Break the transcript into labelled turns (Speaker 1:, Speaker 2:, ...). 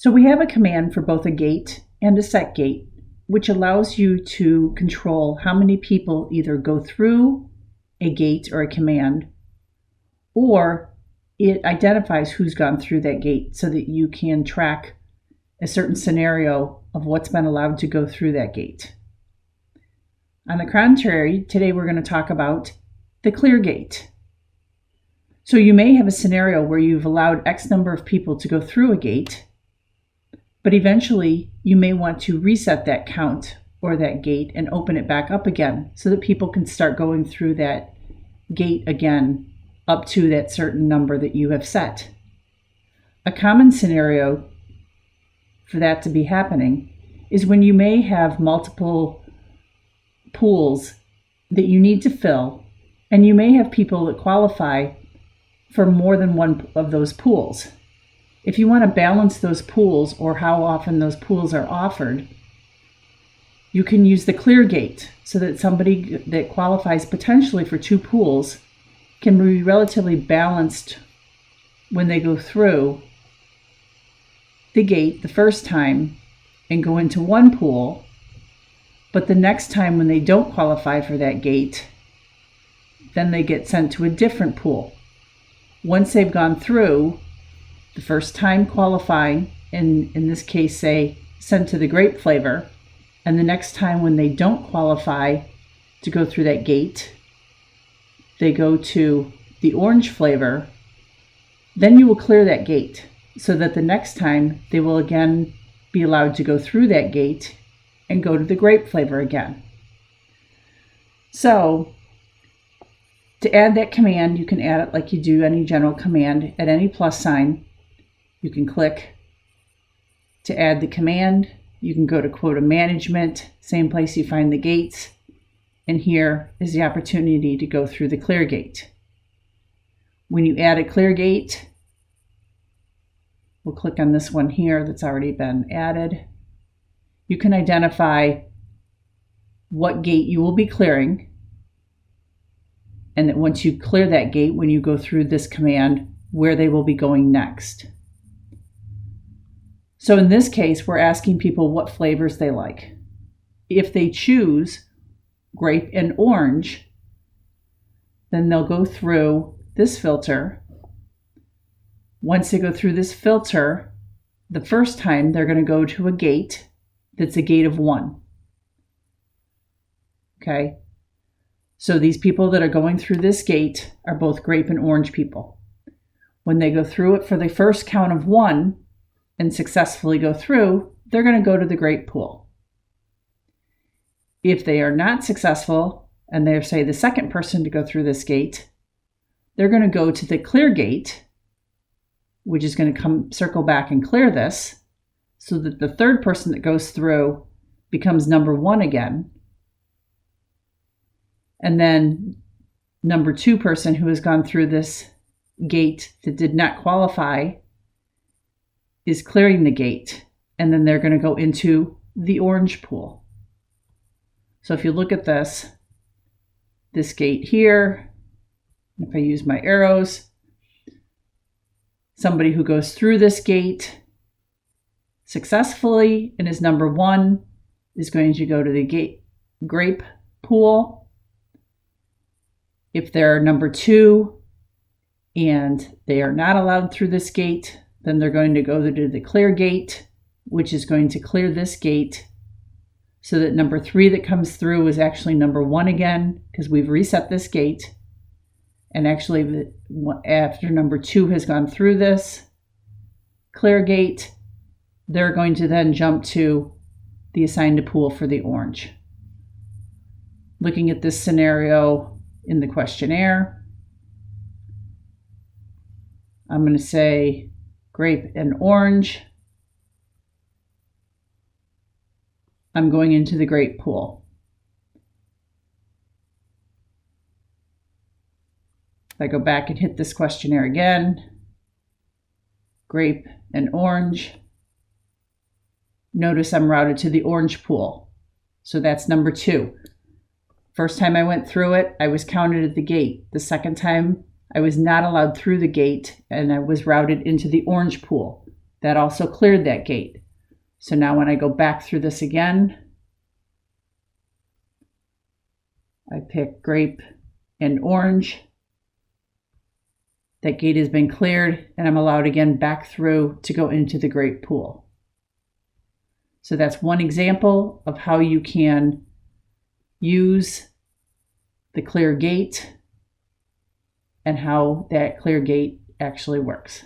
Speaker 1: So we have a command for both a gate and a set gate, which allows you to control how many people either go through a gate or a command, or it identifies who's gone through that gate so that you can track a certain scenario of what's been allowed to go through that gate. On the contrary, today we're going to talk about the clear gate. So you may have a scenario where you've allowed X number of people to go through a gate, but eventually you may want to reset that count or that gate and open it back up again so that people can start going through that gate again up to that certain number that you have set. A common scenario for that to be happening is when you may have multiple pools that you need to fill, and you may have people that qualify for more than one of those pools. If you want to balance those pools or how often those pools are offered, you can use the clear gate so that somebody that qualifies potentially for 2 pools can be relatively balanced when they go through the gate the first time and go into one pool, but the next time when they don't qualify for that gate, then they get sent to a different pool. Once they've gone through the first time qualifying, and in this case, say, sent to the grape flavor, and the next time when they don't qualify to go through that gate, they go to the orange flavor, then you will clear that gate so that the next time they will again be allowed to go through that gate and go to the grape flavor again. So to add that command, you can add it like you do any general command at any plus sign. You can click to add the command. You can go to quota management, same place you find the gates. And here is the opportunity to go through the clear gate. When you add a clear gate, we'll click on this one here that's already been added. You can identify what gate you will be clearing, and that once you clear that gate, when you go through this command, where they will be going next. So in this case, we're asking people what flavors they like. If they choose grape and orange, then they'll go through this filter. Once they go through this filter, the first time they're going to go to a gate that's a gate of 1. Okay? So these people that are going through this gate are both grape and orange people. When they go through it for the first count of 1 and successfully go through, they're going to go to the grape pool. If they are not successful and they're, say, the second person to go through this gate, they're going to go to the clear gate, which is going to circle back and clear this so that the third person that goes through becomes number 1 again. And then number 2 person who has gone through this gate that did not qualify is clearing the gate. And then they're going to go into the orange pool. So if you look at this gate here, if I use my arrows, somebody who goes through this gate successfully and is number 1 is going to go to the grape pool. If they're number 2 and they are not allowed through this gate, then they're going to go to the clear gate, which is going to clear this gate so that number 3 that comes through is actually number 1 again, because we've reset this gate. And actually, after number 2 has gone through this clear gate, they're going to then jump to the assigned pool for the orange. Looking at this scenario in the questionnaire, I'm going to say grape and orange. I'm going into the grape pool. If I go back and hit this questionnaire again, grape and orange, notice I'm routed to the orange pool. So that's number 2. First time I went through it, I was counted at the gate. The second time, I was not allowed through the gate and I was routed into the orange pool. That also cleared that gate. So now when I go back through this again, I pick grape and orange. That gate has been cleared, and I'm allowed again back through to go into the grape pool. So that's one example of how you can use the clear gate and how that clear gate actually works.